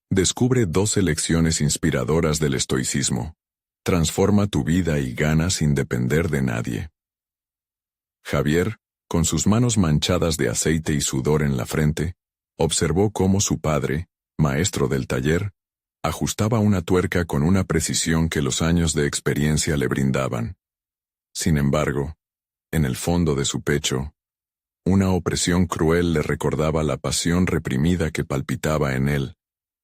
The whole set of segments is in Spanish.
Descubre 12 lecciones inspiradoras del estoicismo. Transforma tu vida y gana sin depender de nadie. Javier, con sus manos manchadas de aceite y sudor en la frente, observó cómo su padre, maestro del taller, ajustaba una tuerca con una precisión que los años de experiencia le brindaban. Sin embargo, en el fondo de su pecho, una opresión cruel le recordaba la pasión reprimida que palpitaba en él,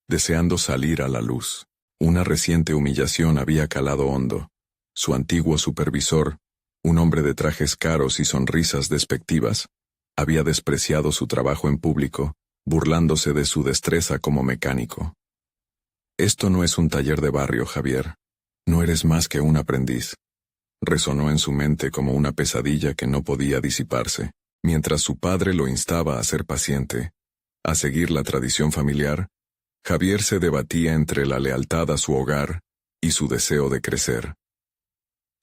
deseando salir a la luz. Una reciente humillación había calado hondo. Su antiguo supervisor, un hombre de trajes caros y sonrisas despectivas, había despreciado su trabajo en público, burlándose de su destreza como mecánico. «Esto no es un taller de barrio, Javier. No eres más que un aprendiz», resonó en su mente como una pesadilla que no podía disiparse, mientras su padre lo instaba a ser paciente, a seguir la tradición familiar. Javier se debatía entre la lealtad a su hogar y su deseo de crecer.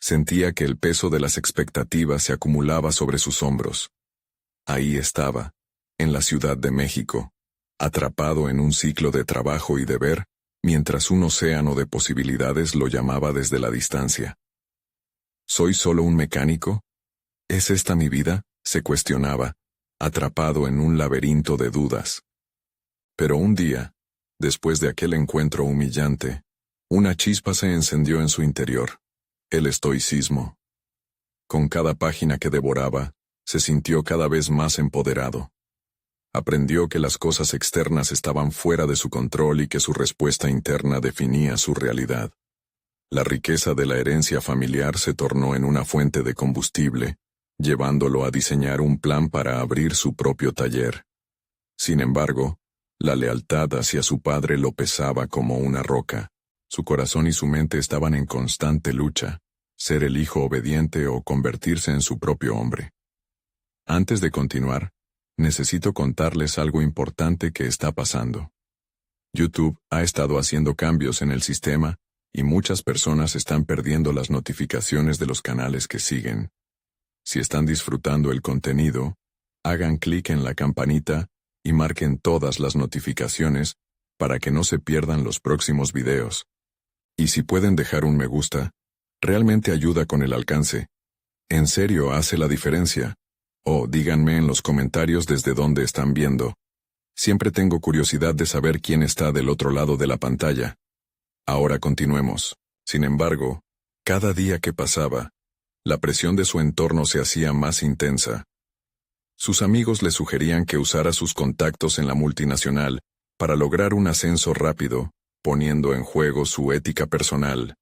Sentía que el peso de las expectativas se acumulaba sobre sus hombros. Ahí estaba, en la Ciudad de México, atrapado en un ciclo de trabajo y deber, mientras un océano de posibilidades lo llamaba desde la distancia. ¿Soy solo un mecánico? ¿Es esta mi vida?, se cuestionaba, atrapado en un laberinto de dudas. Pero un día, después de aquel encuentro humillante, una chispa se encendió en su interior: el estoicismo. Con cada página que devoraba, se sintió cada vez más empoderado. Aprendió que las cosas externas estaban fuera de su control y que su respuesta interna definía su realidad. La riqueza de la herencia familiar se tornó en una fuente de combustible, llevándolo a diseñar un plan para abrir su propio taller. Sin embargo, la lealtad hacia su padre lo pesaba como una roca. Su corazón y su mente estaban en constante lucha: ser el hijo obediente o convertirse en su propio hombre. Antes de continuar, necesito contarles algo importante que está pasando. YouTube ha estado haciendo cambios en el sistema y muchas personas están perdiendo las notificaciones de los canales que siguen. Si están disfrutando el contenido, hagan clic en la campanita y marquen todas las notificaciones para que no se pierdan los próximos videos. Y si pueden dejar un me gusta, realmente ayuda con el alcance. En serio hace la diferencia. O díganme en los comentarios desde dónde están viendo. Siempre tengo curiosidad de saber quién está del otro lado de la pantalla. Ahora continuemos. Sin embargo, cada día que pasaba, la presión de su entorno se hacía más intensa. Sus amigos le sugerían que usara sus contactos en la multinacional para lograr un ascenso rápido, poniendo en juego su ética personal.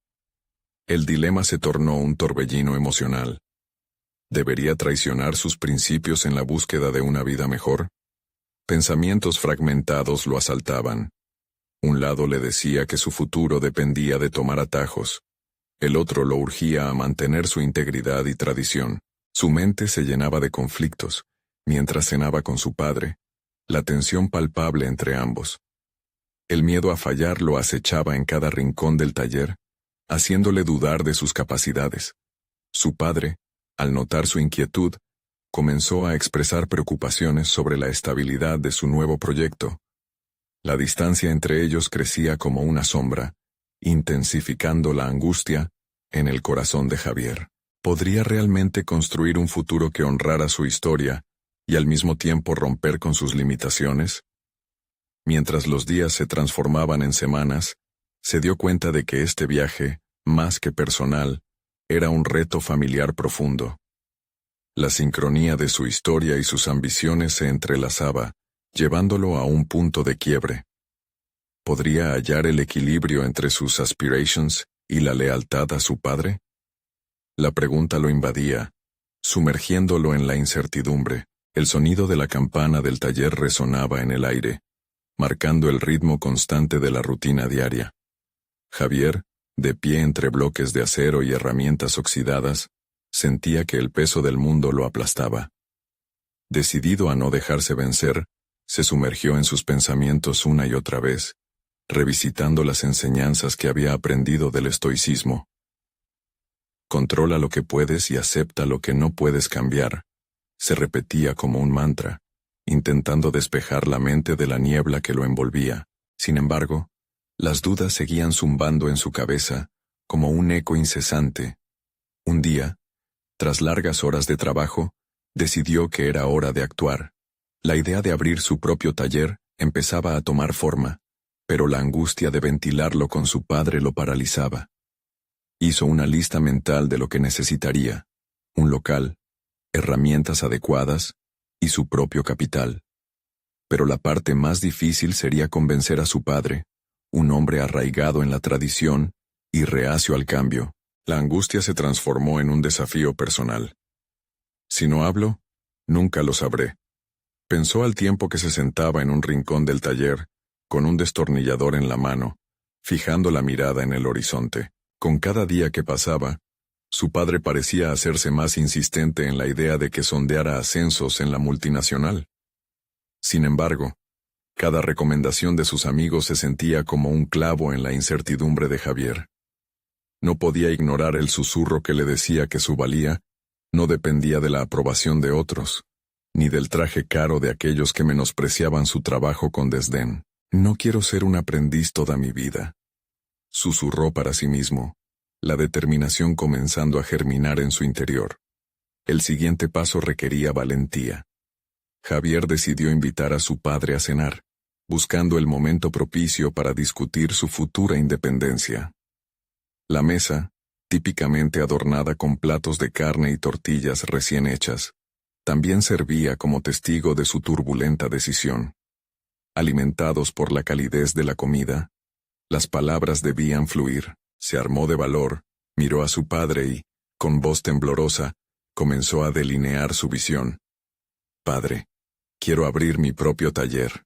El dilema se tornó un torbellino emocional. ¿Debería traicionar sus principios en la búsqueda de una vida mejor? Pensamientos fragmentados lo asaltaban. Un lado le decía que su futuro dependía de tomar atajos. El otro lo urgía a mantener su integridad y tradición. Su mente se llenaba de conflictos, mientras cenaba con su padre, la tensión palpable entre ambos. El miedo a fallar lo acechaba en cada rincón del taller, haciéndole dudar de sus capacidades. Su padre, al notar su inquietud, comenzó a expresar preocupaciones sobre la estabilidad de su nuevo proyecto. La distancia entre ellos crecía como una sombra, intensificando la angustia en el corazón de Javier. ¿Podría realmente construir un futuro que honrara su historia y al mismo tiempo romper con sus limitaciones? Mientras los días se transformaban en semanas, se dio cuenta de que este viaje, más que personal, era un reto familiar profundo. La sincronía de su historia y sus ambiciones se entrelazaba, llevándolo a un punto de quiebre. ¿Podría hallar el equilibrio entre sus aspirations y la lealtad a su padre? La pregunta lo invadía, sumergiéndolo en la incertidumbre. El sonido de la campana del taller resonaba en el aire, marcando el ritmo constante de la rutina diaria. Javier, de pie entre bloques de acero y herramientas oxidadas, sentía que el peso del mundo lo aplastaba. Decidido a no dejarse vencer, se sumergió en sus pensamientos una y otra vez, revisitando las enseñanzas que había aprendido del estoicismo. Controla lo que puedes y acepta lo que no puedes cambiar, se repetía como un mantra, intentando despejar la mente de la niebla que lo envolvía. Sin embargo, las dudas seguían zumbando en su cabeza, como un eco incesante. Un día, tras largas horas de trabajo, decidió que era hora de actuar. La idea de abrir su propio taller empezaba a tomar forma, pero la angustia de ventilarlo con su padre lo paralizaba. Hizo una lista mental de lo que necesitaría: un local, herramientas adecuadas y su propio capital. Pero la parte más difícil sería convencer a su padre, un hombre arraigado en la tradición y reacio al cambio. La angustia se transformó en un desafío personal. Si no hablo, nunca lo sabré. Pensó al tiempo que se sentaba en un rincón del taller, con un destornillador en la mano, fijando la mirada en el horizonte. Con cada día que pasaba, su padre parecía hacerse más insistente en la idea de que sondeara ascensos en la multinacional. Sin embargo, cada recomendación de sus amigos se sentía como un clavo en la incertidumbre de Javier. No podía ignorar el susurro que le decía que su valía no dependía de la aprobación de otros, ni del traje caro de aquellos que menospreciaban su trabajo con desdén. «No quiero ser un aprendiz toda mi vida», susurró para sí mismo, la determinación comenzando a germinar en su interior. El siguiente paso requería valentía. Javier decidió invitar a su padre a cenar, buscando el momento propicio para discutir su futura independencia. La mesa, típicamente adornada con platos de carne y tortillas recién hechas, también servía como testigo de su turbulenta decisión. Alimentados por la calidez de la comida, las palabras debían fluir. Se armó de valor, miró a su padre y, con voz temblorosa, comenzó a delinear su visión. «Padre, quiero abrir mi propio taller».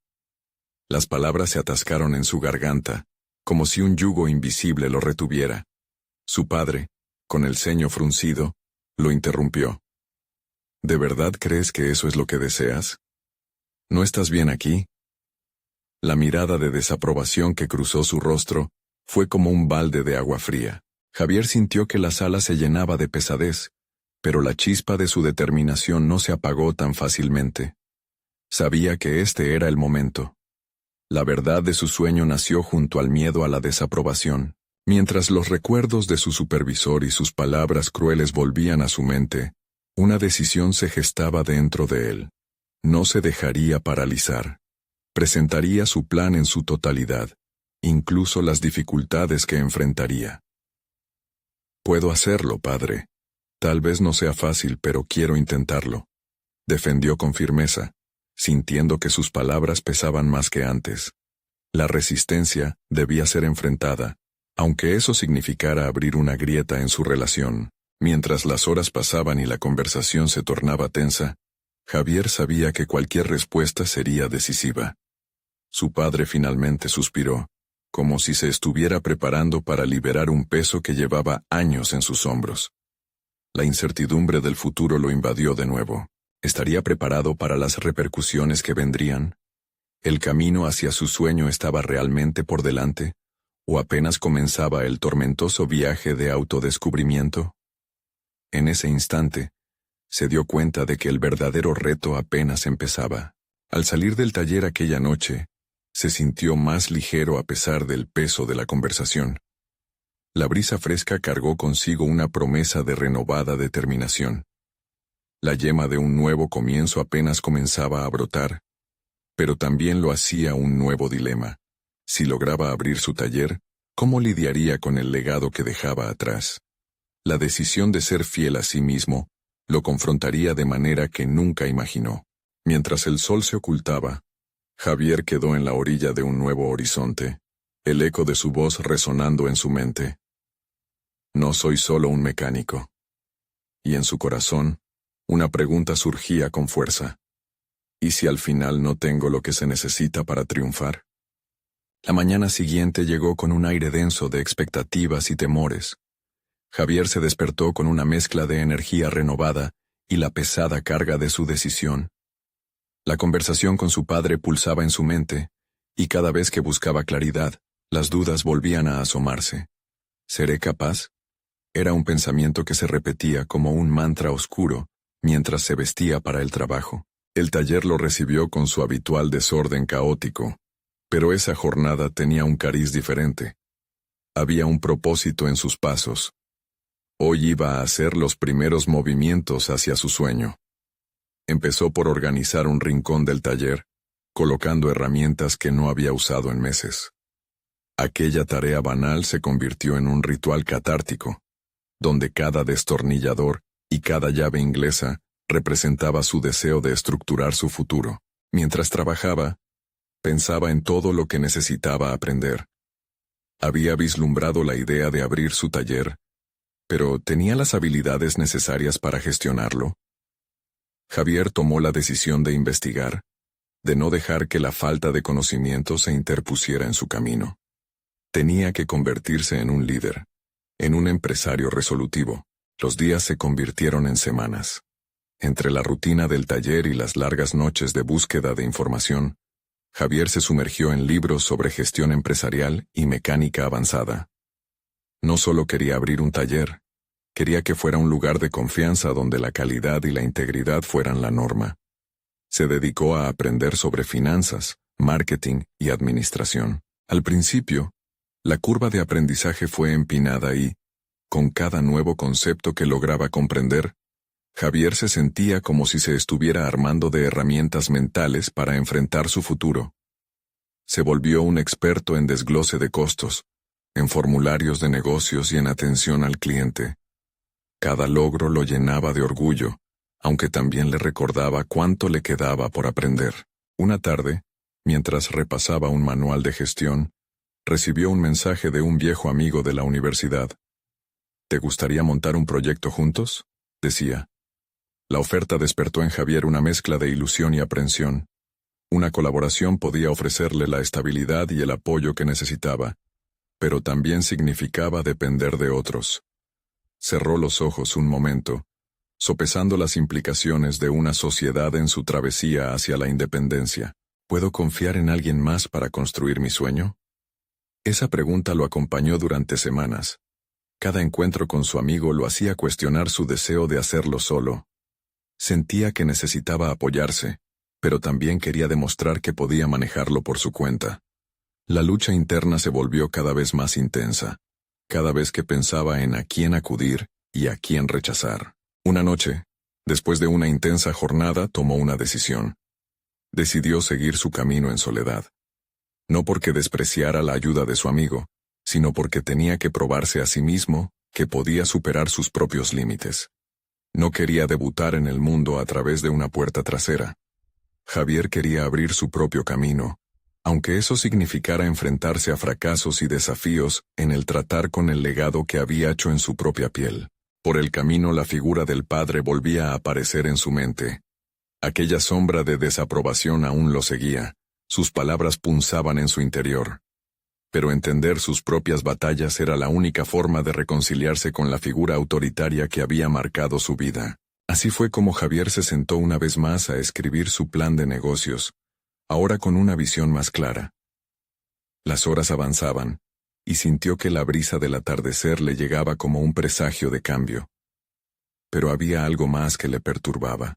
Las palabras se atascaron en su garganta, como si un yugo invisible lo retuviera. Su padre, con el ceño fruncido, lo interrumpió. «¿De verdad crees que eso es lo que deseas? ¿No estás bien aquí?» La mirada de desaprobación que cruzó su rostro fue como un balde de agua fría. Javier sintió que la sala se llenaba de pesadez, pero la chispa de su determinación no se apagó tan fácilmente. Sabía que este era el momento. La verdad de su sueño nació junto al miedo a la desaprobación. Mientras los recuerdos de su supervisor y sus palabras crueles volvían a su mente, una decisión se gestaba dentro de él. No se dejaría paralizar. Presentaría su plan en su totalidad, incluso las dificultades que enfrentaría. «Puedo hacerlo, padre. Tal vez no sea fácil, pero quiero intentarlo», defendió con firmeza, sintiendo que sus palabras pesaban más que antes. La resistencia debía ser enfrentada, aunque eso significara abrir una grieta en su relación. Mientras las horas pasaban y la conversación se tornaba tensa, Javier sabía que cualquier respuesta sería decisiva. Su padre finalmente suspiró, como si se estuviera preparando para liberar un peso que llevaba años en sus hombros. La incertidumbre del futuro lo invadió de nuevo. ¿Estaría preparado para las repercusiones que vendrían? ¿El camino hacia su sueño estaba realmente por delante? ¿O apenas comenzaba el tormentoso viaje de autodescubrimiento? En ese instante, se dio cuenta de que el verdadero reto apenas empezaba. Al salir del taller aquella noche, se sintió más ligero a pesar del peso de la conversación. La brisa fresca cargó consigo una promesa de renovada determinación. La yema de un nuevo comienzo apenas comenzaba a brotar, pero también lo hacía un nuevo dilema. Si lograba abrir su taller, ¿cómo lidiaría con el legado que dejaba atrás? La decisión de ser fiel a sí mismo lo confrontaría de manera que nunca imaginó. Mientras el sol se ocultaba, Javier quedó en la orilla de un nuevo horizonte, el eco de su voz resonando en su mente. No soy solo un mecánico. Y en su corazón, una pregunta surgía con fuerza. ¿Y si al final no tengo lo que se necesita para triunfar? La mañana siguiente llegó con un aire denso de expectativas y temores. Javier se despertó con una mezcla de energía renovada y la pesada carga de su decisión. La conversación con su padre pulsaba en su mente, y cada vez que buscaba claridad, las dudas volvían a asomarse. ¿Seré capaz? Era un pensamiento que se repetía como un mantra oscuro mientras se vestía para el trabajo. El taller lo recibió con su habitual desorden caótico, Pero esa jornada tenía un cariz diferente. Había un propósito en sus pasos. Hoy iba a hacer los primeros movimientos hacia su sueño. Empezó por organizar un rincón del taller, colocando herramientas que no había usado en meses. Aquella tarea banal se convirtió en un ritual catártico, donde cada destornillador y cada llave inglesa representaba su deseo de estructurar su futuro. Mientras trabajaba, pensaba en todo lo que necesitaba aprender. Había vislumbrado la idea de abrir su taller, pero ¿tenía las habilidades necesarias para gestionarlo? Javier tomó la decisión de investigar, de no dejar que la falta de conocimiento se interpusiera en su camino. Tenía que convertirse en un líder, en un empresario resolutivo. Los días se convirtieron en semanas. Entre la rutina del taller y las largas noches de búsqueda de información, Javier se sumergió en libros sobre gestión empresarial y mecánica avanzada. No solo quería abrir un taller, quería que fuera un lugar de confianza donde la calidad y la integridad fueran la norma. Se dedicó a aprender sobre finanzas, marketing y administración. Al principio, la curva de aprendizaje fue empinada y, con cada nuevo concepto que lograba comprender, Javier se sentía como si se estuviera armando de herramientas mentales para enfrentar su futuro. Se volvió un experto en desglose de costos, en formularios de negocios y en atención al cliente. Cada logro lo llenaba de orgullo, aunque también le recordaba cuánto le quedaba por aprender. Una tarde, mientras repasaba un manual de gestión, recibió un mensaje de un viejo amigo de la universidad. ¿Te gustaría montar un proyecto juntos?, decía. La oferta despertó en Javier una mezcla de ilusión y aprensión. Una colaboración podía ofrecerle la estabilidad y el apoyo que necesitaba, pero también significaba depender de otros. Cerró los ojos un momento, sopesando las implicaciones de una sociedad en su travesía hacia la independencia. ¿Puedo confiar en alguien más para construir mi sueño? Esa pregunta lo acompañó durante semanas. Cada encuentro con su amigo lo hacía cuestionar su deseo de hacerlo solo. Sentía que necesitaba apoyarse, pero también quería demostrar que podía manejarlo por su cuenta. La lucha interna se volvió cada vez más intensa, cada vez que pensaba en a quién acudir y a quién rechazar. Una noche, después de una intensa jornada, tomó una decisión. Decidió seguir su camino en soledad. No porque despreciara la ayuda de su amigo, sino porque tenía que probarse a sí mismo que podía superar sus propios límites. No quería debutar en el mundo a través de una puerta trasera. Javier quería abrir su propio camino, aunque eso significara enfrentarse a fracasos y desafíos en el tratar con el legado que había hecho en su propia piel. Por el camino la figura del padre volvía a aparecer en su mente. Aquella sombra de desaprobación aún lo seguía, sus palabras punzaban en su interior. Pero entender sus propias batallas era la única forma de reconciliarse con la figura autoritaria que había marcado su vida. Así fue como Javier se sentó una vez más a escribir su plan de negocios, ahora con una visión más clara. Las horas avanzaban, y sintió que la brisa del atardecer le llegaba como un presagio de cambio. Pero había algo más que le perturbaba.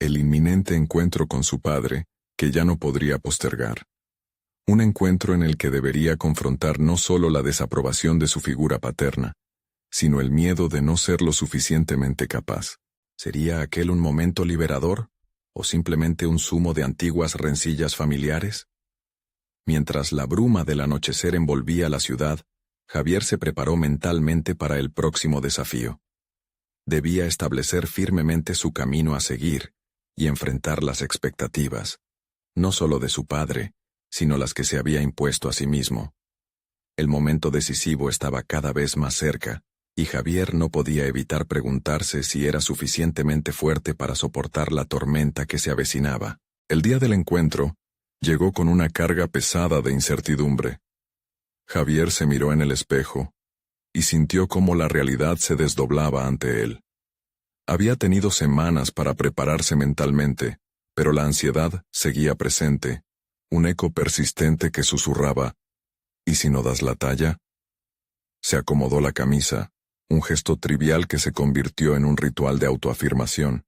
El inminente encuentro con su padre, que ya no podría postergar. Un encuentro en el que debería confrontar no solo la desaprobación de su figura paterna, sino el miedo de no ser lo suficientemente capaz. ¿Sería aquel un momento liberador, o simplemente un zumo de antiguas rencillas familiares? Mientras la bruma del anochecer envolvía la ciudad, Javier se preparó mentalmente para el próximo desafío. Debía establecer firmemente su camino a seguir y enfrentar las expectativas, no solo de su padre, sino las que se había impuesto a sí mismo. El momento decisivo estaba cada vez más cerca, y Javier no podía evitar preguntarse si era suficientemente fuerte para soportar la tormenta que se avecinaba. El día del encuentro, llegó con una carga pesada de incertidumbre. Javier se miró en el espejo, y sintió cómo la realidad se desdoblaba ante él. Había tenido semanas para prepararse mentalmente, pero la ansiedad seguía presente, un eco persistente que susurraba, ¿y si no das la talla? Se acomodó la camisa, un gesto trivial que se convirtió en un ritual de autoafirmación.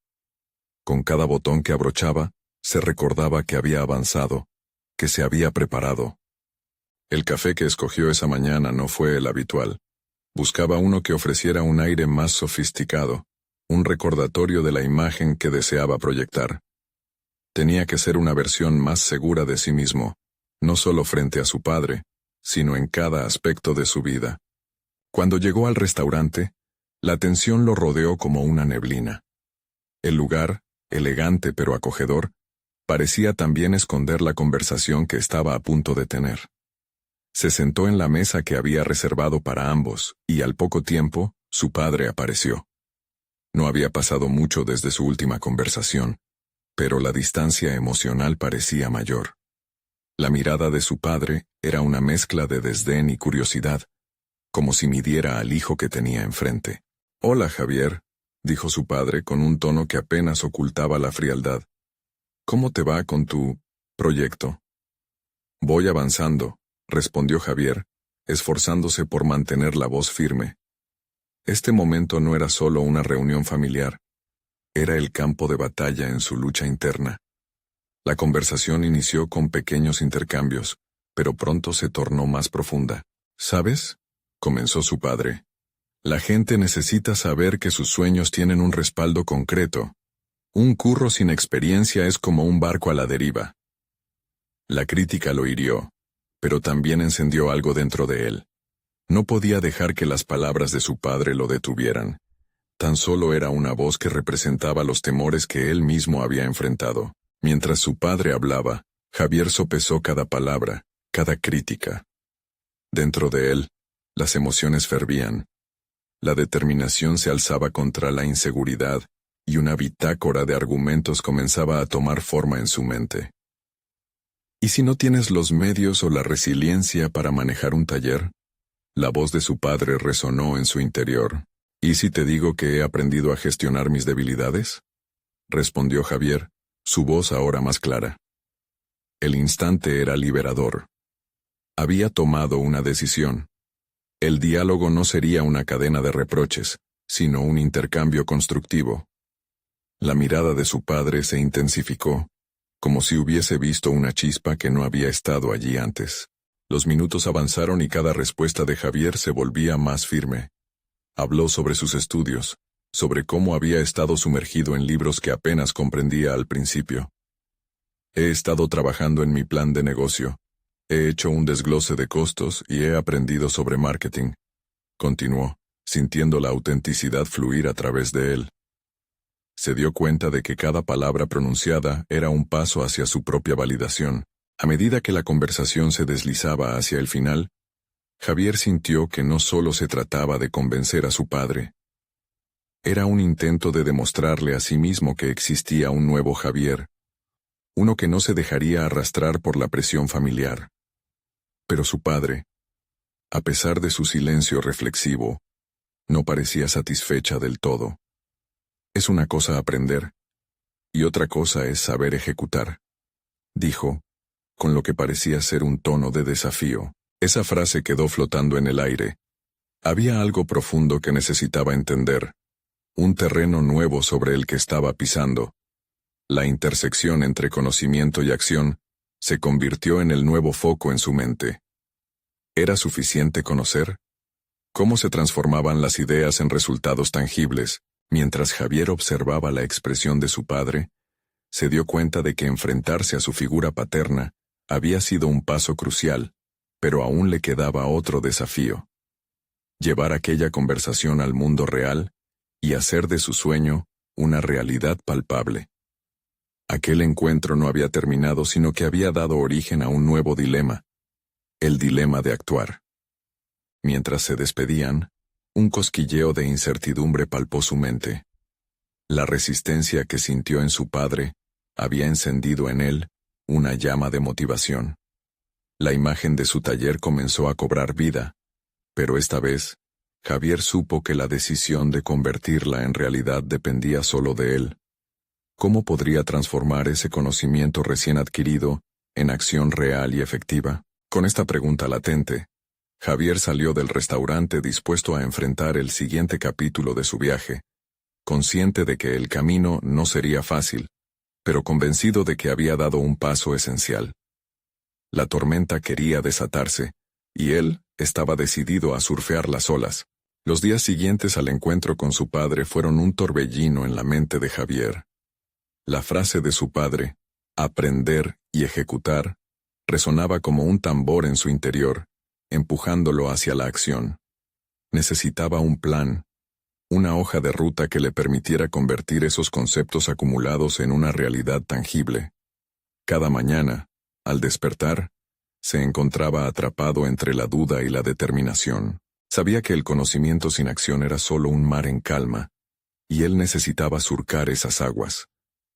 Con cada botón que abrochaba, se recordaba que había avanzado, que se había preparado. El café que escogió esa mañana no fue el habitual. Buscaba uno que ofreciera un aire más sofisticado, un recordatorio de la imagen que deseaba proyectar. Tenía que ser una versión más segura de sí mismo, no solo frente a su padre, sino en cada aspecto de su vida. Cuando llegó al restaurante, la tensión lo rodeó como una neblina. El lugar, elegante pero acogedor, parecía también esconder la conversación que estaba a punto de tener. Se sentó en la mesa que había reservado para ambos, y al poco tiempo, su padre apareció. No había pasado mucho desde su última conversación, pero la distancia emocional parecía mayor. La mirada de su padre era una mezcla de desdén y curiosidad, como si midiera al hijo que tenía enfrente. «Hola, Javier», dijo su padre con un tono que apenas ocultaba la frialdad. «¿Cómo te va con tu proyecto?» «Voy avanzando», respondió Javier, esforzándose por mantener la voz firme. Este momento no era solo una reunión familiar, era el campo de batalla en su lucha interna. La conversación inició con pequeños intercambios, pero pronto se tornó más profunda. «¿Sabes?», comenzó su padre. «La gente necesita saber que sus sueños tienen un respaldo concreto. Un curro sin experiencia es como un barco a la deriva». La crítica lo hirió, pero también encendió algo dentro de él. No podía dejar que las palabras de su padre lo detuvieran. Tan solo era una voz que representaba los temores que él mismo había enfrentado. Mientras su padre hablaba, Javier sopesó cada palabra, cada crítica. Dentro de él, las emociones fervían. La determinación se alzaba contra la inseguridad, y una bitácora de argumentos comenzaba a tomar forma en su mente. ¿Y si no tienes los medios o la resiliencia para manejar un taller? La voz de su padre resonó en su interior. ¿Y si te digo que he aprendido a gestionar mis debilidades?, respondió Javier, su voz ahora más clara. El instante era liberador. Había tomado una decisión. El diálogo no sería una cadena de reproches, sino un intercambio constructivo. La mirada de su padre se intensificó, como si hubiese visto una chispa que no había estado allí antes. Los minutos avanzaron y cada respuesta de Javier se volvía más firme. Habló sobre sus estudios, sobre cómo había estado sumergido en libros que apenas comprendía al principio. «He estado trabajando en mi plan de negocio. He hecho un desglose de costos y he aprendido sobre marketing», continuó, sintiendo la autenticidad fluir a través de él. Se dio cuenta de que cada palabra pronunciada era un paso hacia su propia validación. A medida que la conversación se deslizaba hacia el final, Javier sintió que no solo se trataba de convencer a su padre. Era un intento de demostrarle a sí mismo que existía un nuevo Javier, uno que no se dejaría arrastrar por la presión familiar. Pero su padre, a pesar de su silencio reflexivo, no parecía satisfecha del todo. «Es una cosa aprender, y otra cosa es saber ejecutar», dijo, con lo que parecía ser un tono de desafío. Esa frase quedó flotando en el aire. Había algo profundo que necesitaba entender, un terreno nuevo sobre el que estaba pisando. La intersección entre conocimiento y acción se convirtió en el nuevo foco en su mente. ¿Era suficiente conocer? ¿Cómo se transformaban las ideas en resultados tangibles? Mientras Javier observaba la expresión de su padre, se dio cuenta de que enfrentarse a su figura paterna había sido un paso crucial, pero aún le quedaba otro desafío: llevar aquella conversación al mundo real y hacer de su sueño una realidad palpable. Aquel encuentro no había terminado, sino que había dado origen a un nuevo dilema, el dilema de actuar. Mientras se despedían, un cosquilleo de incertidumbre palpó su mente. La resistencia que sintió en su padre había encendido en él una llama de motivación. La imagen de su taller comenzó a cobrar vida, pero esta vez, Javier supo que la decisión de convertirla en realidad dependía solo de él. ¿Cómo podría transformar ese conocimiento recién adquirido en acción real y efectiva? Con esta pregunta latente, Javier salió del restaurante dispuesto a enfrentar el siguiente capítulo de su viaje, consciente de que el camino no sería fácil, pero convencido de que había dado un paso esencial. La tormenta quería desatarse, y él estaba decidido a surfear las olas. Los días siguientes al encuentro con su padre fueron un torbellino en la mente de Javier. La frase de su padre, aprender y ejecutar, resonaba como un tambor en su interior, empujándolo hacia la acción. Necesitaba un plan, una hoja de ruta que le permitiera convertir esos conceptos acumulados en una realidad tangible. Cada mañana, al despertar, se encontraba atrapado entre la duda y la determinación. Sabía que el conocimiento sin acción era solo un mar en calma, y él necesitaba surcar esas aguas.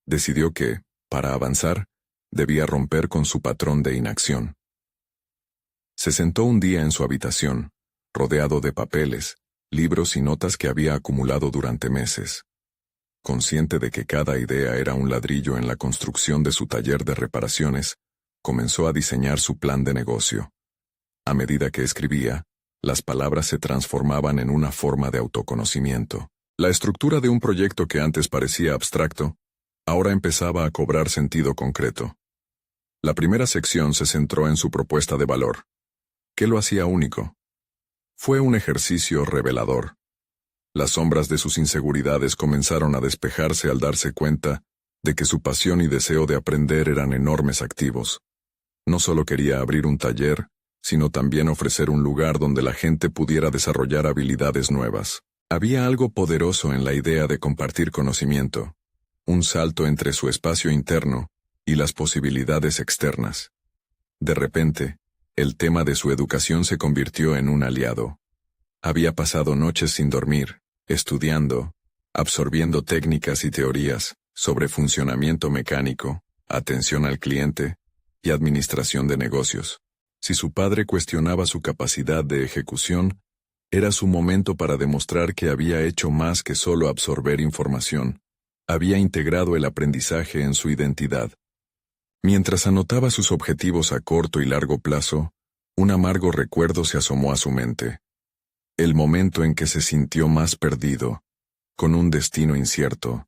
Decidió que, para avanzar, debía romper con su patrón de inacción. Se sentó un día en su habitación, rodeado de papeles, libros y notas que había acumulado durante meses. Consciente de que cada idea era un ladrillo en la construcción de su taller de reparaciones, comenzó a diseñar su plan de negocio. A medida que escribía, las palabras se transformaban en una forma de autoconocimiento. La estructura de un proyecto que antes parecía abstracto, ahora empezaba a cobrar sentido concreto. La primera sección se centró en su propuesta de valor. ¿Qué lo hacía único? Fue un ejercicio revelador. Las sombras de sus inseguridades comenzaron a despejarse al darse cuenta de que su pasión y deseo de aprender eran enormes activos. No solo quería abrir un taller, sino también ofrecer un lugar donde la gente pudiera desarrollar habilidades nuevas. Había algo poderoso en la idea de compartir conocimiento, un salto entre su espacio interno y las posibilidades externas. De repente, el tema de su educación se convirtió en un aliado. Había pasado noches sin dormir, estudiando, absorbiendo técnicas y teorías sobre funcionamiento mecánico, atención al cliente y administración de negocios. Si su padre cuestionaba su capacidad de ejecución, era su momento para demostrar que había hecho más que solo absorber información. Había integrado el aprendizaje en su identidad. Mientras anotaba sus objetivos a corto y largo plazo, un amargo recuerdo se asomó a su mente. El momento en que se sintió más perdido, con un destino incierto.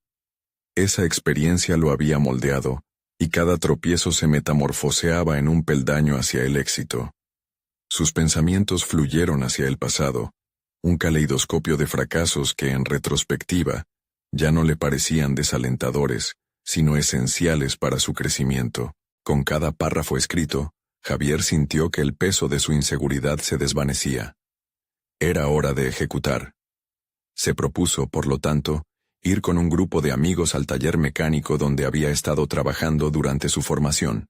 Esa experiencia lo había moldeado, y cada tropiezo se metamorfoseaba en un peldaño hacia el éxito. Sus pensamientos fluyeron hacia el pasado, un caleidoscopio de fracasos que en retrospectiva ya no le parecían desalentadores, sino esenciales para su crecimiento. Con cada párrafo escrito, Javier sintió que el peso de su inseguridad se desvanecía. Era hora de ejecutar. Se propuso, por lo tanto, ir con un grupo de amigos al taller mecánico donde había estado trabajando durante su formación.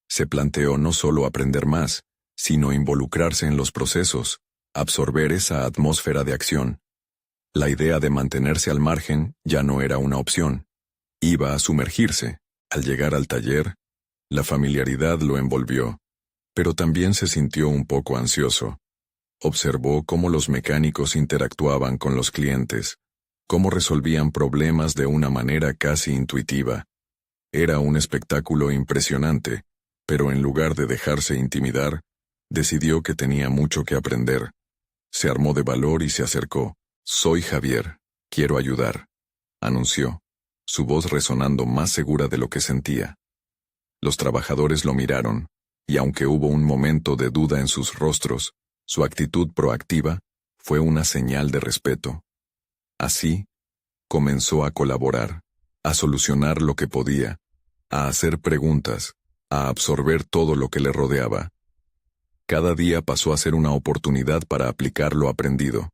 Se planteó no solo aprender más, sino involucrarse en los procesos, absorber esa atmósfera de acción. La idea de mantenerse al margen ya no era una opción. Iba a sumergirse. Al llegar al taller, la familiaridad lo envolvió, pero también se sintió un poco ansioso. Observó cómo los mecánicos interactuaban con los clientes, cómo resolvían problemas de una manera casi intuitiva. Era un espectáculo impresionante, pero en lugar de dejarse intimidar, decidió que tenía mucho que aprender. Se armó de valor y se acercó. «Soy Javier, quiero ayudar», anunció, su voz resonando más segura de lo que sentía. Los trabajadores lo miraron, y aunque hubo un momento de duda en sus rostros, su actitud proactiva fue una señal de respeto. Así, comenzó a colaborar, a solucionar lo que podía, a hacer preguntas, a absorber todo lo que le rodeaba. Cada día pasó a ser una oportunidad para aplicar lo aprendido,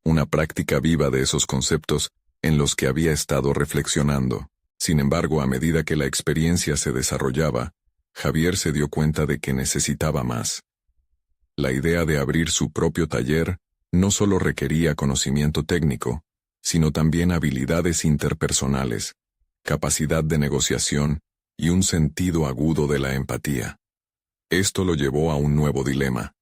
una práctica viva de esos conceptos en los que había estado reflexionando. Sin embargo, a medida que la experiencia se desarrollaba, Javier se dio cuenta de que necesitaba más. La idea de abrir su propio taller no solo requería conocimiento técnico, sino también habilidades interpersonales, capacidad de negociación y un sentido agudo de la empatía. Esto lo llevó a un nuevo dilema: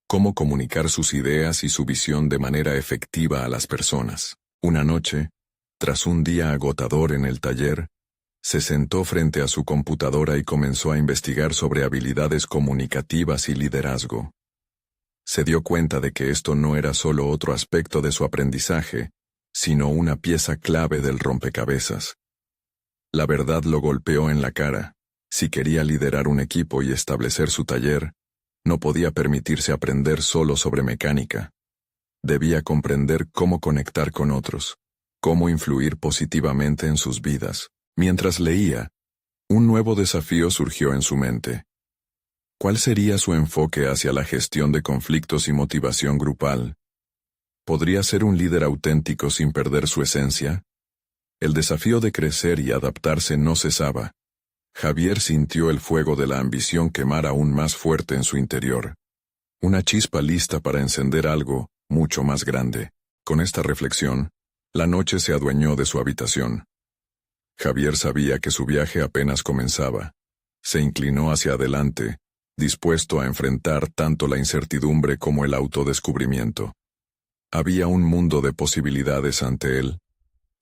cómo comunicar sus ideas y su visión de manera efectiva a las personas. Una noche, tras un día agotador en el taller, se sentó frente a su computadora y comenzó a investigar sobre habilidades comunicativas y liderazgo. Se dio cuenta de que esto no era solo otro aspecto de su aprendizaje, sino una pieza clave del rompecabezas. La verdad lo golpeó en la cara. Si quería liderar un equipo y establecer su taller, no podía permitirse aprender solo sobre mecánica. Debía comprender cómo conectar con otros, cómo influir positivamente en sus vidas. Mientras leía, un nuevo desafío surgió en su mente. ¿Cuál sería su enfoque hacia la gestión de conflictos y motivación grupal? ¿Podría ser un líder auténtico sin perder su esencia? El desafío de crecer y adaptarse no cesaba. Javier sintió el fuego de la ambición quemar aún más fuerte en su interior. Una chispa lista para encender algo mucho más grande. Con esta reflexión, la noche se adueñó de su habitación. Javier sabía que su viaje apenas comenzaba. Se inclinó hacia adelante, dispuesto a enfrentar tanto la incertidumbre como el autodescubrimiento. Había un mundo de posibilidades ante él.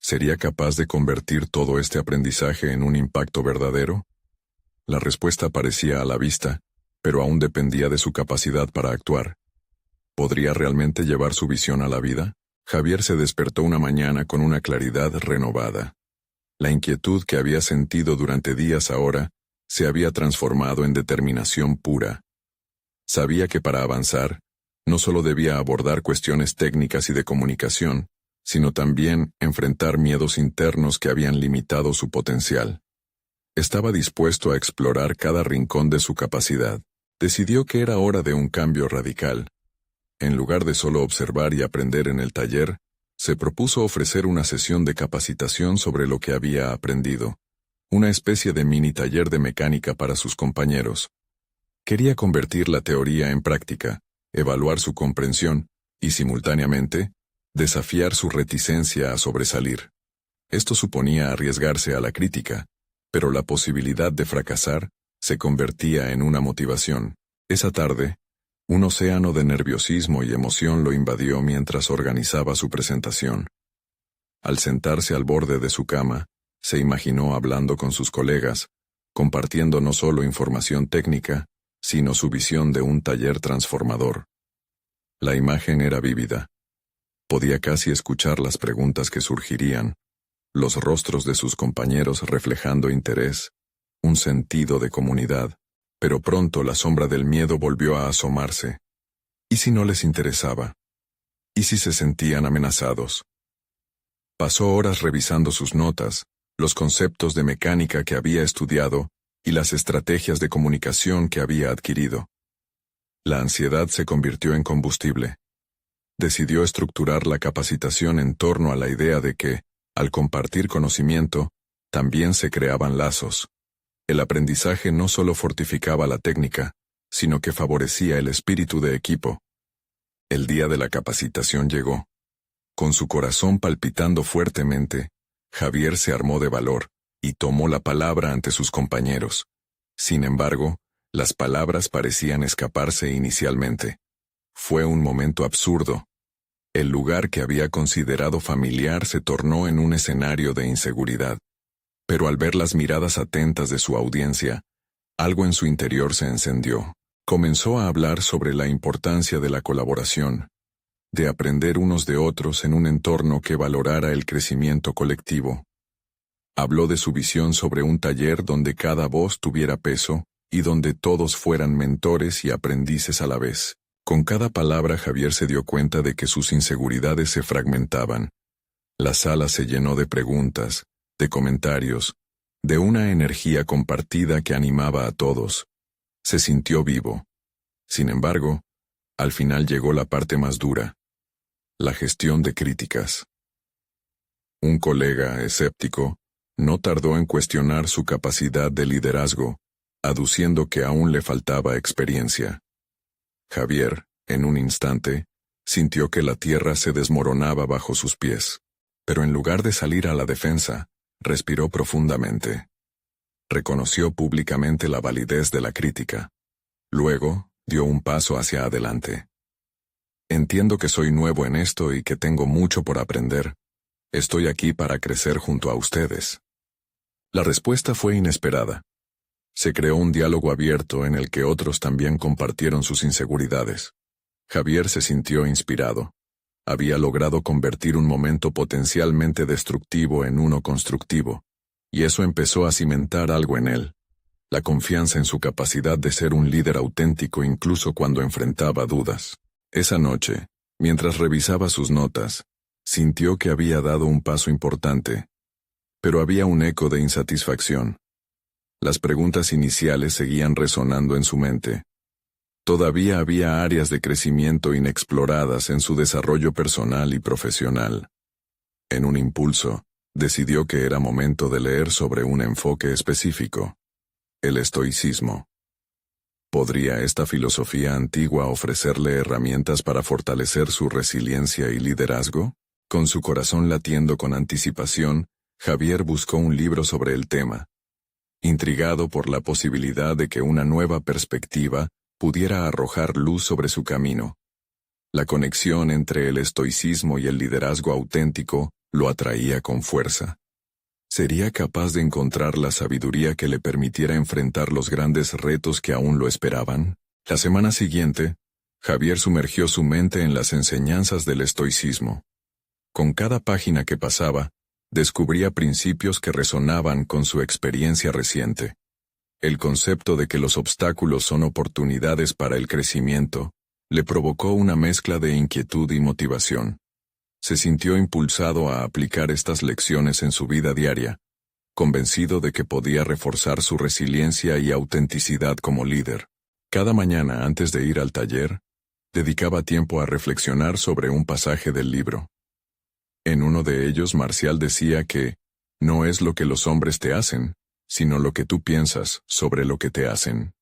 ¿Sería capaz de convertir todo este aprendizaje en un impacto verdadero? La respuesta parecía a la vista, pero aún dependía de su capacidad para actuar. ¿Podría realmente llevar su visión a la vida? Javier se despertó una mañana con una claridad renovada. La inquietud que había sentido durante días ahora se había transformado en determinación pura. Sabía que para avanzar, no solo debía abordar cuestiones técnicas y de comunicación, sino también enfrentar miedos internos que habían limitado su potencial. Estaba dispuesto a explorar cada rincón de su capacidad. Decidió que era hora de un cambio radical. En lugar de solo observar y aprender en el taller, se propuso ofrecer una sesión de capacitación sobre lo que había aprendido, una especie de mini taller de mecánica para sus compañeros. Quería convertir la teoría en práctica, evaluar su comprensión y, simultáneamente, desafiar su reticencia a sobresalir. Esto suponía arriesgarse a la crítica, pero la posibilidad de fracasar se convertía en una motivación. Esa tarde, un océano de nerviosismo y emoción lo invadió mientras organizaba su presentación. Al sentarse al borde de su cama, se imaginó hablando con sus colegas, compartiendo no solo información técnica, sino su visión de un taller transformador. La imagen era vívida. Podía casi escuchar las preguntas que surgirían, los rostros de sus compañeros reflejando interés, un sentido de comunidad, pero pronto la sombra del miedo volvió a asomarse. ¿Y si no les interesaba? ¿Y si se sentían amenazados? Pasó horas revisando sus notas, los conceptos de mecánica que había estudiado y las estrategias de comunicación que había adquirido. La ansiedad se convirtió en combustible. Decidió estructurar la capacitación en torno a la idea de que, al compartir conocimiento, también se creaban lazos. El aprendizaje no solo fortificaba la técnica, sino que favorecía el espíritu de equipo. El día de la capacitación llegó. Con su corazón palpitando fuertemente, Javier se armó de valor y tomó la palabra ante sus compañeros. Sin embargo, las palabras parecían escaparse inicialmente. Fue un momento absurdo. El lugar que había considerado familiar se tornó en un escenario de inseguridad. Pero al ver las miradas atentas de su audiencia, algo en su interior se encendió. Comenzó a hablar sobre la importancia de la colaboración, de aprender unos de otros en un entorno que valorara el crecimiento colectivo. Habló de su visión sobre un taller donde cada voz tuviera peso y donde todos fueran mentores y aprendices a la vez. Con cada palabra Javier se dio cuenta de que sus inseguridades se fragmentaban. La sala se llenó de preguntas, de comentarios, de una energía compartida que animaba a todos. Se sintió vivo. Sin embargo, al final llegó la parte más dura: la gestión de críticas. Un colega escéptico no tardó en cuestionar su capacidad de liderazgo, aduciendo que aún le faltaba experiencia. Javier, en un instante, sintió que la tierra se desmoronaba bajo sus pies. Pero en lugar de salir a la defensa, respiró profundamente. Reconoció públicamente la validez de la crítica. Luego, dio un paso hacia adelante. Entiendo que soy nuevo en esto y que tengo mucho por aprender. Estoy aquí para crecer junto a ustedes. La respuesta fue inesperada. Se creó un diálogo abierto en el que otros también compartieron sus inseguridades. Javier se sintió inspirado. Había logrado convertir un momento potencialmente destructivo en uno constructivo, y eso empezó a cimentar algo en él. la confianza en su capacidad de ser un líder auténtico incluso cuando enfrentaba dudas. Esa noche, mientras revisaba sus notas, sintió que había dado un paso importante, pero había un eco de insatisfacción. Las preguntas iniciales seguían resonando en su mente. Todavía había áreas de crecimiento inexploradas en su desarrollo personal y profesional. En un impulso, decidió que era momento de leer sobre un enfoque específico: el estoicismo. ¿Podría esta filosofía antigua ofrecerle herramientas para fortalecer su resiliencia y liderazgo? Con su corazón latiendo con anticipación, Javier buscó un libro sobre el tema, intrigado por la posibilidad de que una nueva perspectiva pudiera arrojar luz sobre su camino. La conexión entre el estoicismo y el liderazgo auténtico lo atraía con fuerza. ¿Sería capaz de encontrar la sabiduría que le permitiera enfrentar los grandes retos que aún lo esperaban? La semana siguiente, Javier sumergió su mente en las enseñanzas del estoicismo. Con cada página que pasaba, descubría principios que resonaban con su experiencia reciente. El concepto de que los obstáculos son oportunidades para el crecimiento le provocó una mezcla de inquietud y motivación. Se sintió impulsado a aplicar estas lecciones en su vida diaria, convencido de que podía reforzar su resiliencia y autenticidad como líder. Cada mañana antes de ir al taller, dedicaba tiempo a reflexionar sobre un pasaje del libro. En uno de ellos, Marcial decía que no es lo que los hombres te hacen, sino lo que tú piensas sobre lo que te hacen.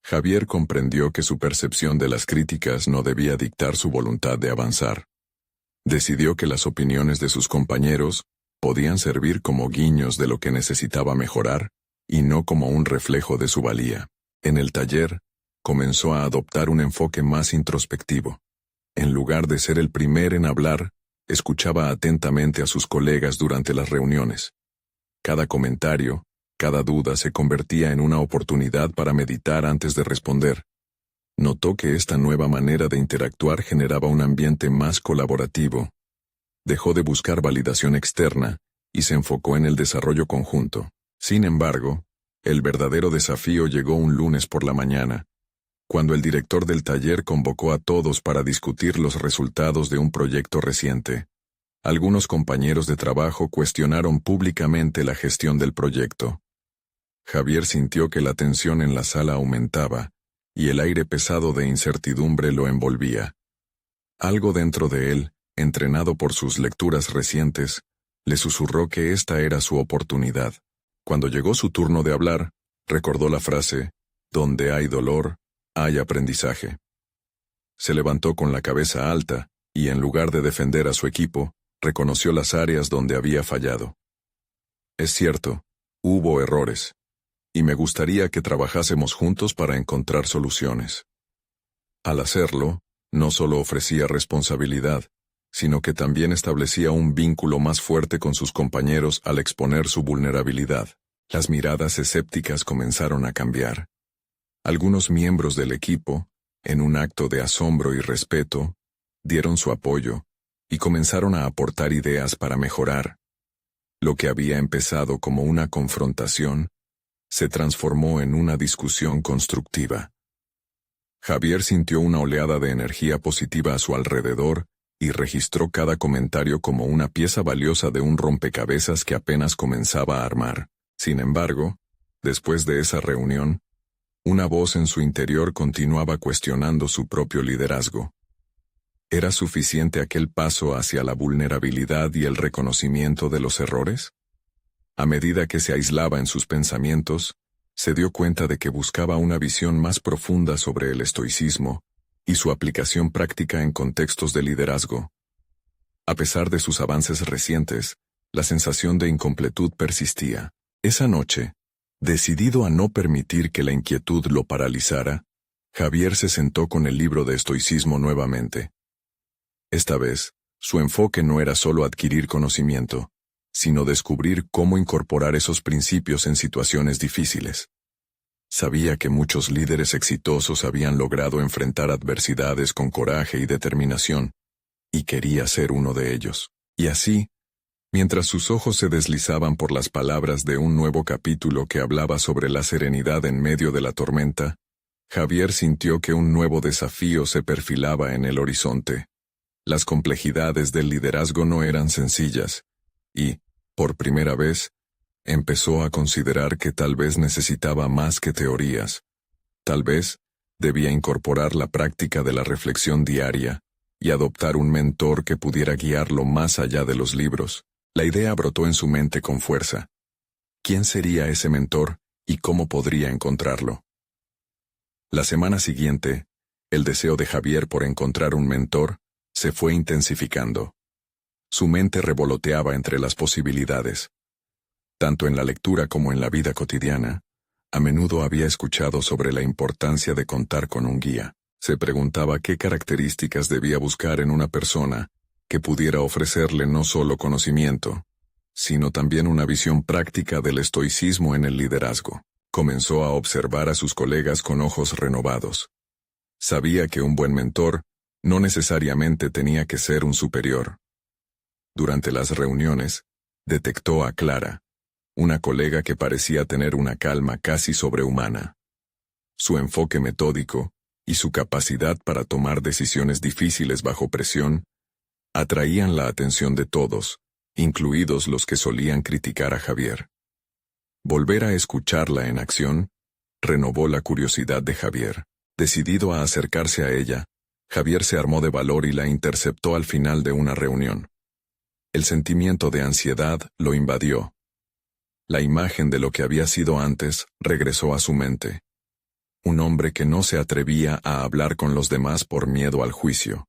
Javier comprendió que su percepción de las críticas no debía dictar su voluntad de avanzar. Decidió que las opiniones de sus compañeros podían servir como guiños de lo que necesitaba mejorar, y no como un reflejo de su valía. En el taller, comenzó a adoptar un enfoque más introspectivo. En lugar de ser el primero en hablar, escuchaba atentamente a sus colegas durante las reuniones. Cada comentario, cada duda se convertía en una oportunidad para meditar antes de responder. Notó que esta nueva manera de interactuar generaba un ambiente más colaborativo. Dejó de buscar validación externa y se enfocó en el desarrollo conjunto. Sin embargo, el verdadero desafío llegó un lunes por la mañana, cuando el director del taller convocó a todos para discutir los resultados de un proyecto reciente. Algunos compañeros de trabajo cuestionaron públicamente la gestión del proyecto. Javier sintió que la tensión en la sala aumentaba, y el aire pesado de incertidumbre lo envolvía. Algo dentro de él, entrenado por sus lecturas recientes, le susurró que esta era su oportunidad. Cuando llegó su turno de hablar, recordó la frase: «Donde hay dolor, hay aprendizaje». Se levantó con la cabeza alta, y en lugar de defender a su equipo, reconoció las áreas donde había fallado. «Es cierto, hubo errores, y me gustaría que trabajásemos juntos para encontrar soluciones». Al hacerlo, no solo ofrecía responsabilidad, sino que también establecía un vínculo más fuerte con sus compañeros al exponer su vulnerabilidad. Las miradas escépticas comenzaron a cambiar. Algunos miembros del equipo, en un acto de asombro y respeto, dieron su apoyo y comenzaron a aportar ideas para mejorar. Lo que había empezado como una confrontación se transformó en una discusión constructiva. Javier sintió una oleada de energía positiva a su alrededor y registró cada comentario como una pieza valiosa de un rompecabezas que apenas comenzaba a armar. Sin embargo, después de esa reunión, una voz en su interior continuaba cuestionando su propio liderazgo. ¿Era suficiente aquel paso hacia la vulnerabilidad y el reconocimiento de los errores? A medida que se aislaba en sus pensamientos, se dio cuenta de que buscaba una visión más profunda sobre el estoicismo y su aplicación práctica en contextos de liderazgo. A pesar de sus avances recientes, la sensación de incompletud persistía. Esa noche, decidido a no permitir que la inquietud lo paralizara, Javier se sentó con el libro de estoicismo nuevamente. Esta vez, su enfoque no era solo adquirir conocimiento, sino descubrir cómo incorporar esos principios en situaciones difíciles. Sabía que muchos líderes exitosos habían logrado enfrentar adversidades con coraje y determinación, y quería ser uno de ellos. Y así, Mientras sus ojos se deslizaban por las palabras de un nuevo capítulo que hablaba sobre la serenidad en medio de la tormenta, Javier sintió que un nuevo desafío se perfilaba en el horizonte. Las complejidades del liderazgo no eran sencillas, y, por primera vez, empezó a considerar que tal vez necesitaba más que teorías. Tal vez debía incorporar la práctica de la reflexión diaria y adoptar un mentor que pudiera guiarlo más allá de los libros. La idea brotó en su mente con fuerza. ¿Quién sería ese mentor y cómo podría encontrarlo? La semana siguiente, el deseo de Javier por encontrar un mentor se fue intensificando. Su mente revoloteaba entre las posibilidades. Tanto en la lectura como en la vida cotidiana, a menudo había escuchado sobre la importancia de contar con un guía. Se preguntaba qué características debía buscar en una persona que pudiera ofrecerle no solo conocimiento, sino también una visión práctica del estoicismo en el liderazgo. Comenzó a observar a sus colegas con ojos renovados. Sabía que un buen mentor no necesariamente tenía que ser un superior. Durante las reuniones, detectó a Clara, una colega que parecía tener una calma casi sobrehumana. Su enfoque metódico y su capacidad para tomar decisiones difíciles bajo presión atraían la atención de todos, incluidos los que solían criticar a Javier. Volver a escucharla en acción renovó la curiosidad de Javier. Decidido a acercarse a ella, Javier se armó de valor y la interceptó al final de una reunión. El sentimiento de ansiedad lo invadió. La imagen de lo que había sido antes regresó a su mente. Un hombre que no se atrevía a hablar con los demás por miedo al juicio.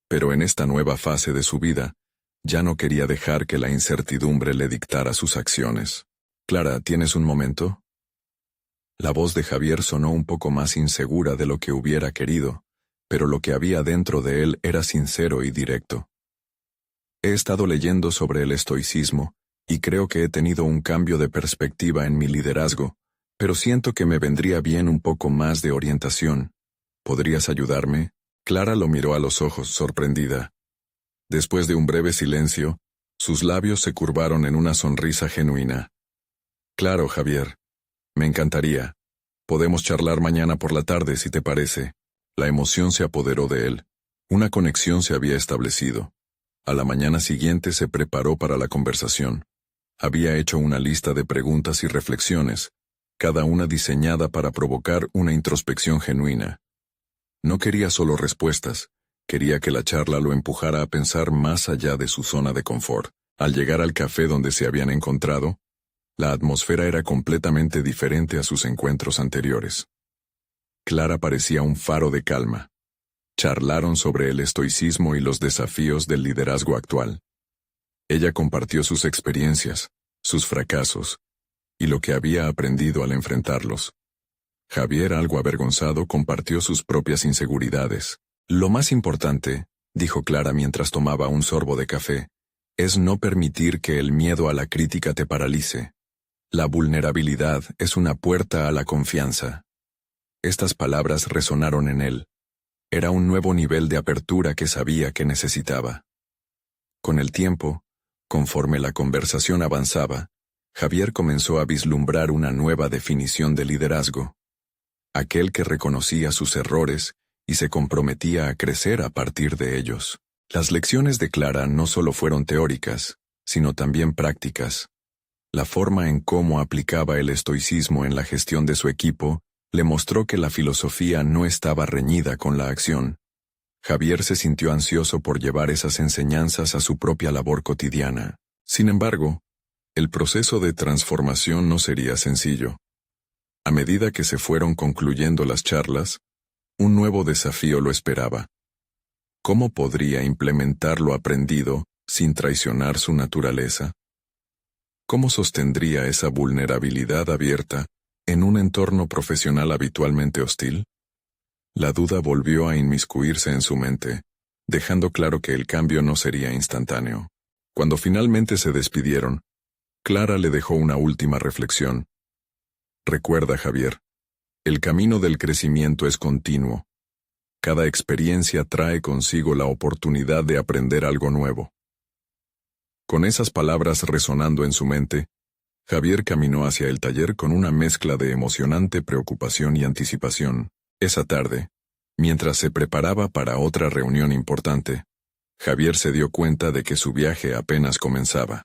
Pero en esta nueva fase de su vida, ya no quería dejar que la incertidumbre le dictara sus acciones. «Clara, ¿tienes un momento?» La voz de Javier sonó un poco más insegura de lo que hubiera querido, pero lo que había dentro de él era sincero y directo. He estado leyendo sobre el estoicismo, y creo que he tenido un cambio de perspectiva en mi liderazgo, pero siento que me vendría bien un poco más de orientación. ¿Podrías ayudarme? Clara lo miró a los ojos, sorprendida. Después de un breve silencio, sus labios se curvaron en una sonrisa genuina. Claro, Javier. Me encantaría. Podemos charlar mañana por la tarde, si te parece. La emoción se apoderó de él. Una conexión se había establecido. A la mañana siguiente se preparó para la conversación. Había hecho una lista de preguntas y reflexiones, cada una diseñada para provocar una introspección genuina. No quería solo respuestas, quería que la charla lo empujara a pensar más allá de su zona de confort. Al llegar al café donde se habían encontrado, la atmósfera era completamente diferente a sus encuentros anteriores. Clara parecía un faro de calma. Charlaron sobre el estoicismo y los desafíos del liderazgo actual. Ella compartió sus experiencias, sus fracasos, y lo que había aprendido al enfrentarlos. Javier, algo avergonzado, compartió sus propias inseguridades. Lo más importante, dijo Clara mientras tomaba un sorbo de café, es no permitir que el miedo a la crítica te paralice. La vulnerabilidad es una puerta a la confianza. Estas palabras resonaron en él. Era un nuevo nivel de apertura que sabía que necesitaba. Con el tiempo, conforme la conversación avanzaba, Javier comenzó a vislumbrar una nueva definición de liderazgo. Aquel que reconocía sus errores y se comprometía a crecer a partir de ellos. Las lecciones de Clara no solo fueron teóricas, sino también prácticas. La forma en cómo aplicaba el estoicismo en la gestión de su equipo le mostró que la filosofía no estaba reñida con la acción. Javier se sintió ansioso por llevar esas enseñanzas a su propia labor cotidiana. Sin embargo, el proceso de transformación no sería sencillo. A medida que se fueron concluyendo las charlas, un nuevo desafío lo esperaba. ¿Cómo podría implementar lo aprendido sin traicionar su naturaleza? ¿Cómo sostendría esa vulnerabilidad abierta en un entorno profesional habitualmente hostil? La duda volvió a inmiscuirse en su mente, dejando claro que el cambio no sería instantáneo. Cuando finalmente se despidieron, Clara le dejó una última reflexión. Recuerda, Javier, el camino del crecimiento es continuo. Cada experiencia trae consigo la oportunidad de aprender algo nuevo. Con esas palabras resonando en su mente, Javier caminó hacia el taller con una mezcla de emocionante preocupación y anticipación. Esa tarde, mientras se preparaba para otra reunión importante, Javier se dio cuenta de que su viaje apenas comenzaba.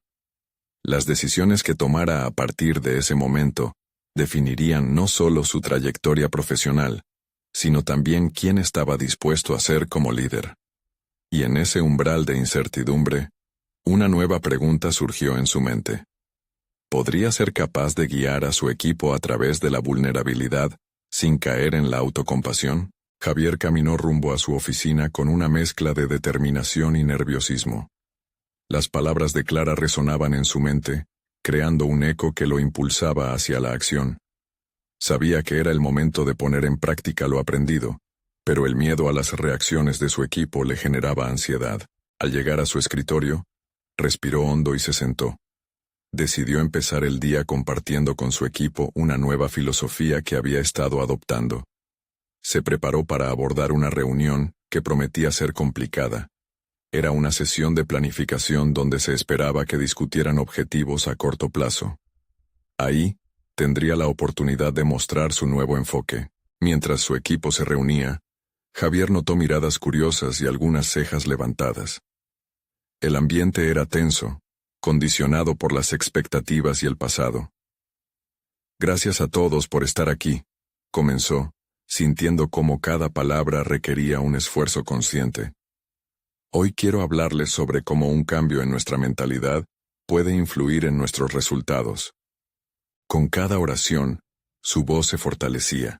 Las decisiones que tomara a partir de ese momento definirían no solo su trayectoria profesional, sino también quién estaba dispuesto a ser como líder. Y en ese umbral de incertidumbre, una nueva pregunta surgió en su mente. ¿Podría ser capaz de guiar a su equipo a través de la vulnerabilidad, sin caer en la autocompasión? Javier caminó rumbo a su oficina con una mezcla de determinación y nerviosismo. Las palabras de Clara resonaban en su mente, creando un eco que lo impulsaba hacia la acción. Sabía que era el momento de poner en práctica lo aprendido, pero el miedo a las reacciones de su equipo le generaba ansiedad. Al llegar a su escritorio, respiró hondo y se sentó. Decidió empezar el día compartiendo con su equipo una nueva filosofía que había estado adoptando. Se preparó para abordar una reunión que prometía ser complicada. Era una sesión de planificación donde se esperaba que discutieran objetivos a corto plazo. Ahí, tendría la oportunidad de mostrar su nuevo enfoque. Mientras su equipo se reunía, Javier notó miradas curiosas y algunas cejas levantadas. El ambiente era tenso, condicionado por las expectativas y el pasado. Gracias a todos por estar aquí, comenzó, sintiendo cómo cada palabra requería un esfuerzo consciente. Hoy quiero hablarles sobre cómo un cambio en nuestra mentalidad puede influir en nuestros resultados. Con cada oración, su voz se fortalecía.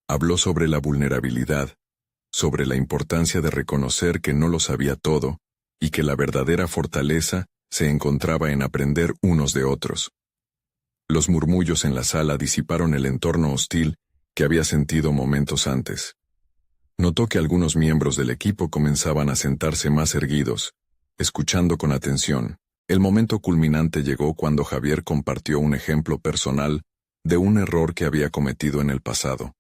Habló sobre la vulnerabilidad, sobre la importancia de reconocer que no lo sabía todo, y que la verdadera fortaleza se encontraba en aprender unos de otros. Los murmullos en la sala disiparon el entorno hostil que había sentido momentos antes. Notó que algunos miembros del equipo comenzaban a sentarse más erguidos, escuchando con atención. El momento culminante llegó cuando Javier compartió un ejemplo personal de un error que había cometido en el pasado.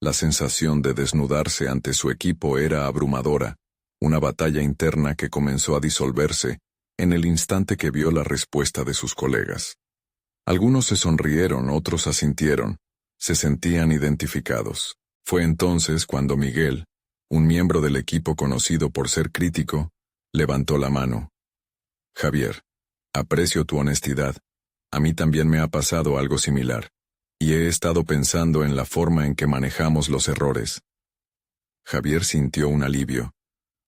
La sensación de desnudarse ante su equipo era abrumadora, una batalla interna que comenzó a disolverse en el instante que vio la respuesta de sus colegas. Algunos se sonrieron, otros asintieron, se sentían identificados. Fue entonces cuando Miguel, un miembro del equipo conocido por ser crítico, levantó la mano. Javier, aprecio tu honestidad. A mí también me ha pasado algo similar, y he estado pensando en la forma en que manejamos los errores. Javier sintió un alivio,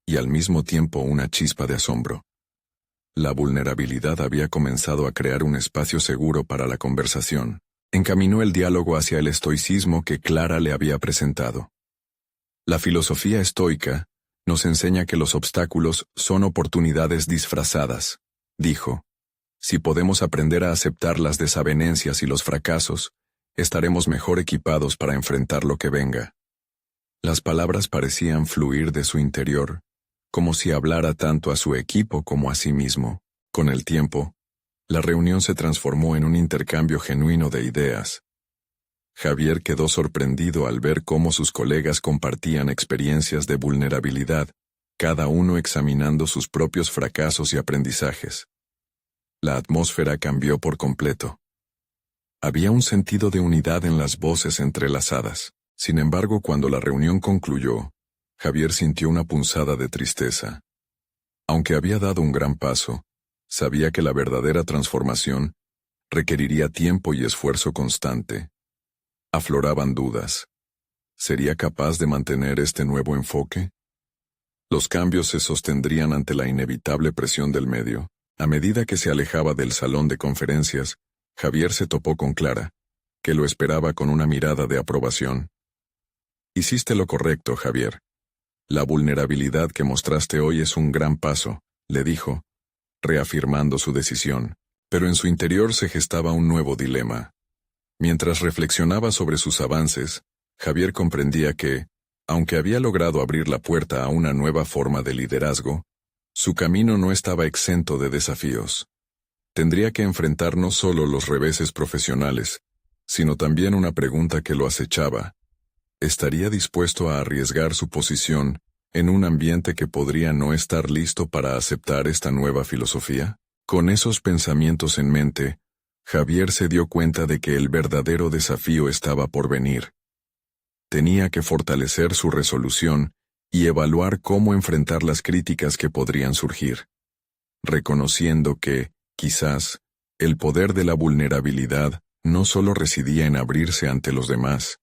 y al mismo tiempo una chispa de asombro. La vulnerabilidad había comenzado a crear un espacio seguro para la conversación. Encaminó el diálogo hacia el estoicismo que Clara le había presentado. La filosofía estoica nos enseña que los obstáculos son oportunidades disfrazadas, dijo. Si podemos aprender a aceptar las desavenencias y los fracasos, estaremos mejor equipados para enfrentar lo que venga. Las palabras parecían fluir de su interior, como si hablara tanto a su equipo como a sí mismo. Con el tiempo, la reunión se transformó en un intercambio genuino de ideas. Javier quedó sorprendido al ver cómo sus colegas compartían experiencias de vulnerabilidad, cada uno examinando sus propios fracasos y aprendizajes. La atmósfera cambió por completo. Había un sentido de unidad en las voces entrelazadas. Sin embargo, cuando la reunión concluyó, Javier sintió una punzada de tristeza. Aunque había dado un gran paso, sabía que la verdadera transformación requeriría tiempo y esfuerzo constante. Afloraban dudas. ¿Sería capaz de mantener este nuevo enfoque? Los cambios se sostendrían ante la inevitable presión del medio. A medida que se alejaba del salón de conferencias, Javier se topó con Clara, que lo esperaba con una mirada de aprobación. Hiciste lo correcto, Javier. La vulnerabilidad que mostraste hoy es un gran paso, le dijo, reafirmando su decisión, pero en su interior se gestaba un nuevo dilema. Mientras reflexionaba sobre sus avances, Javier comprendía que, aunque había logrado abrir la puerta a una nueva forma de liderazgo, su camino no estaba exento de desafíos. Tendría que enfrentar no solo los reveses profesionales, sino también una pregunta que lo acechaba. ¿Estaría dispuesto a arriesgar su posición en un ambiente que podría no estar listo para aceptar esta nueva filosofía? Con esos pensamientos en mente, Javier se dio cuenta de que el verdadero desafío estaba por venir. Tenía que fortalecer su resolución y evaluar cómo enfrentar las críticas que podrían surgir, reconociendo que, quizás, el poder de la vulnerabilidad no solo residía en abrirse ante los demás,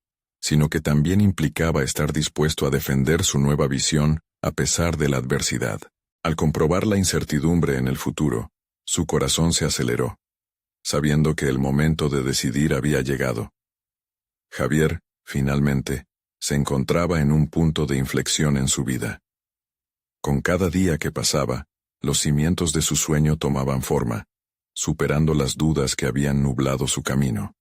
sino que también implicaba estar dispuesto a defender su nueva visión a pesar de la adversidad. Al comprobar la incertidumbre en el futuro, su corazón se aceleró, sabiendo que el momento de decidir había llegado. Javier, finalmente, se encontraba en un punto de inflexión en su vida. Con cada día que pasaba, los cimientos de su sueño tomaban forma, superando las dudas que habían nublado su camino.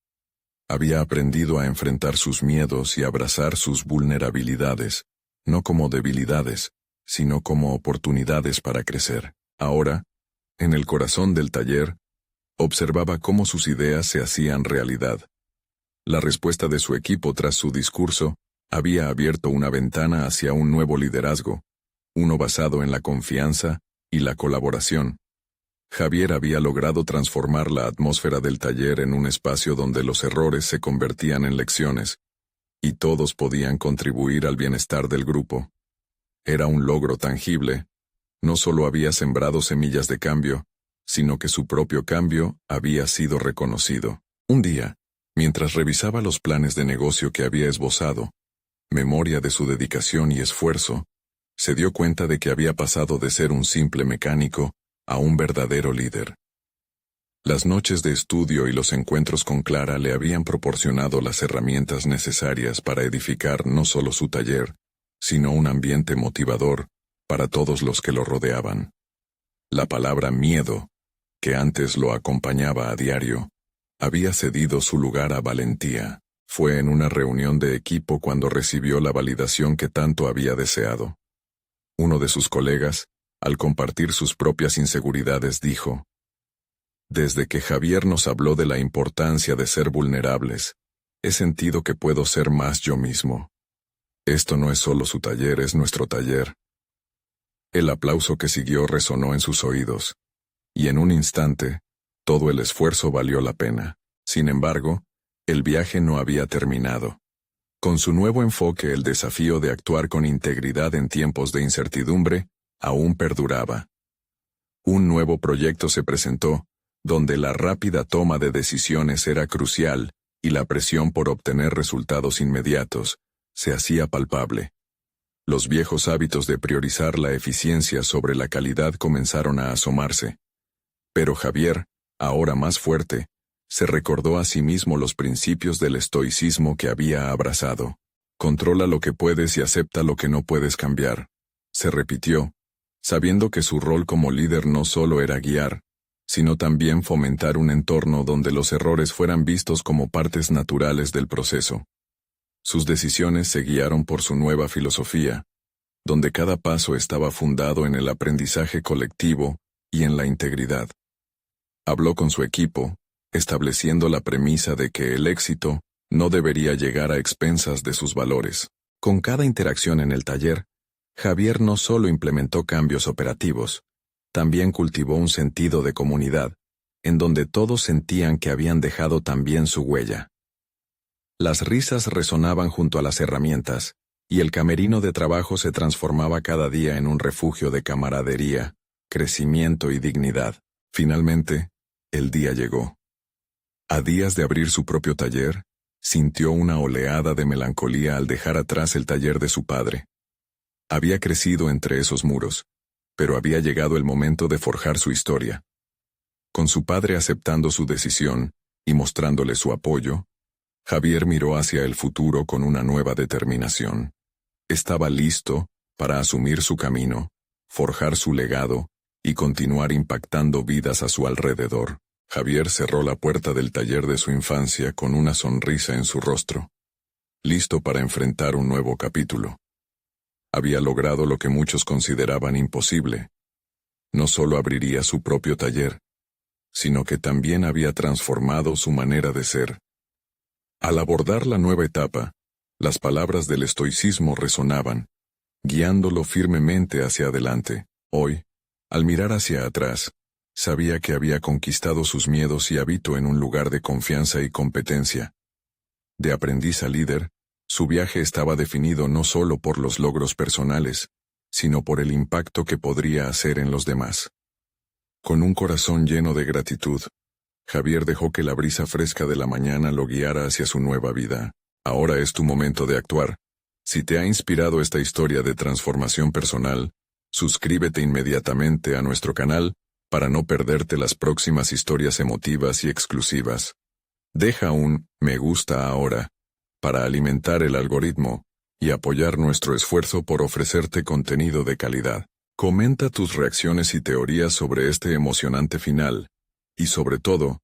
Había aprendido a enfrentar sus miedos y abrazar sus vulnerabilidades, no como debilidades, sino como oportunidades para crecer. Ahora, en el corazón del taller, observaba cómo sus ideas se hacían realidad. La respuesta de su equipo tras su discurso había abierto una ventana hacia un nuevo liderazgo, uno basado en la confianza y la colaboración. Javier había logrado transformar la atmósfera del taller en un espacio donde los errores se convertían en lecciones, y todos podían contribuir al bienestar del grupo. Era un logro tangible. No solo había sembrado semillas de cambio, sino que su propio cambio había sido reconocido. Un día, mientras revisaba los planes de negocio que había esbozado, memoria de su dedicación y esfuerzo, se dio cuenta de que había pasado de ser un simple mecánico a un verdadero líder. Las noches de estudio y los encuentros con Clara le habían proporcionado las herramientas necesarias para edificar no solo su taller, sino un ambiente motivador para todos los que lo rodeaban. La palabra miedo, que antes lo acompañaba a diario, había cedido su lugar a valentía. Fue en una reunión de equipo cuando recibió la validación que tanto había deseado. Uno de sus colegas, al compartir sus propias inseguridades, dijo: «Desde que Javier nos habló de la importancia de ser vulnerables, he sentido que puedo ser más yo mismo. Esto no es solo su taller, es nuestro taller». El aplauso que siguió resonó en sus oídos, y en un instante, todo el esfuerzo valió la pena. Sin embargo, el viaje no había terminado. Con su nuevo enfoque, el desafío de actuar con integridad en tiempos de incertidumbre aún perduraba. Un nuevo proyecto se presentó, donde la rápida toma de decisiones era crucial y la presión por obtener resultados inmediatos se hacía palpable. Los viejos hábitos de priorizar la eficiencia sobre la calidad comenzaron a asomarse. Pero Javier, ahora más fuerte, se recordó a sí mismo los principios del estoicismo que había abrazado. Controla lo que puedes y acepta lo que no puedes cambiar. Se repitió, sabiendo que su rol como líder no solo era guiar, sino también fomentar un entorno donde los errores fueran vistos como partes naturales del proceso. Sus decisiones se guiaron por su nueva filosofía, donde cada paso estaba fundado en el aprendizaje colectivo y en la integridad. Habló con su equipo, estableciendo la premisa de que el éxito no debería llegar a expensas de sus valores. Con cada interacción en el taller, Javier no solo implementó cambios operativos, también cultivó un sentido de comunidad, en donde todos sentían que habían dejado también su huella. Las risas resonaban junto a las herramientas, y el camerino de trabajo se transformaba cada día en un refugio de camaradería, crecimiento y dignidad. Finalmente, el día llegó. A días de abrir su propio taller, sintió una oleada de melancolía al dejar atrás el taller de su padre. Había crecido entre esos muros, pero había llegado el momento de forjar su historia. Con su padre aceptando su decisión y mostrándole su apoyo, Javier miró hacia el futuro con una nueva determinación. Estaba listo para asumir su camino, forjar su legado y continuar impactando vidas a su alrededor. Javier cerró la puerta del taller de su infancia con una sonrisa en su rostro, listo para enfrentar un nuevo capítulo. Había logrado lo que muchos consideraban imposible. No solo abriría su propio taller, sino que también había transformado su manera de ser. Al abordar la nueva etapa, las palabras del estoicismo resonaban, guiándolo firmemente hacia adelante. Hoy, al mirar hacia atrás, sabía que había conquistado sus miedos y habitó en un lugar de confianza y competencia. De aprendiz a líder, su viaje estaba definido no solo por los logros personales, sino por el impacto que podría hacer en los demás. Con un corazón lleno de gratitud, Javier dejó que la brisa fresca de la mañana lo guiara hacia su nueva vida. Ahora es tu momento de actuar. Si te ha inspirado esta historia de transformación personal, suscríbete inmediatamente a nuestro canal para no perderte las próximas historias emotivas y exclusivas. Deja un me gusta ahora para alimentar el algoritmo y apoyar nuestro esfuerzo por ofrecerte contenido de calidad. Comenta tus reacciones y teorías sobre este emocionante final, y sobre todo,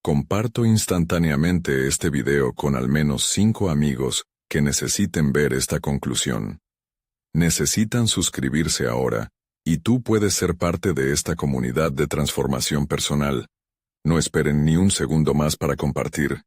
comparto instantáneamente este video con al menos 5 amigos que necesiten ver esta conclusión. Necesitan suscribirse ahora, y tú puedes ser parte de esta comunidad de transformación personal. No esperen ni un segundo más para compartir.